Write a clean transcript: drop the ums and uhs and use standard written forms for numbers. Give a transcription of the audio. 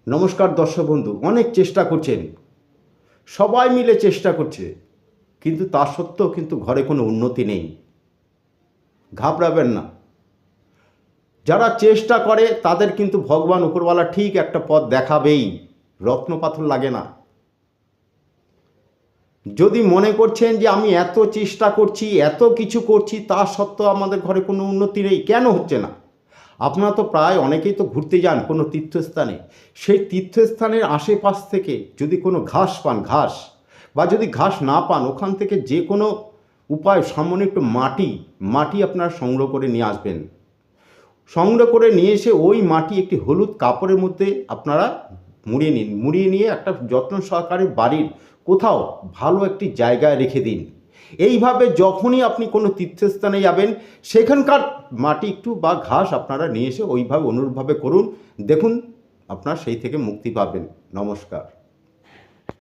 নমস্কার দর্শক বন্ধু, অনেক চেষ্টা করছেন, সবাই মিলে চেষ্টা করছে, কিন্তু তা সত্ত্বেও কিন্তু ঘরে কোনো উন্নতি নেই। ঘাবড়াবেন না। যারা চেষ্টা করে তাদের কিন্তু ভগবান উপরওয়ালা ঠিক একটা পথ দেখাবেই। রত্নপাথর লাগে না। যদি মনে করছেন যে আমি এত চেষ্টা করছি, এত কিছু করছি, তা সত্ত্বেও আমাদের ঘরে কোনো উন্নতি নেই, কেন হচ্ছে না? আপনারা তো প্রায় অনেকেই তো ঘুরতে যান কোনো তীর্থস্থানে। সেই তীর্থস্থানের আশেপাশ থেকে যদি কোনো ঘাস পান, ঘাস, বা যদি ঘাস না পান, ওখান থেকে যে কোনো উপায় সামান্য একটু মাটি আপনারা সংগ্রহ করে নিয়ে আসবেন। সংগ্রহ করে নিয়ে এসে ওই মাটি একটি হলুদ কাপড়ের মধ্যে আপনারা মুড়িয়ে নিন। মুড়িয়ে নিয়ে একটা যত্ন সহকারে বাড়ির কোথাও ভালো একটি জায়গায় রেখে দিন। এইভাবে যখনই আপনি কোনো তীর্থস্থানে যাবেন, সেখানকার মাটি একটু বা ঘাস আপনারা নিয়ে এসে ওইভাবে অনুরূপভাবে করুন। দেখুন আপনারা সেই থেকে মুক্তি পাবেন। নমস্কার।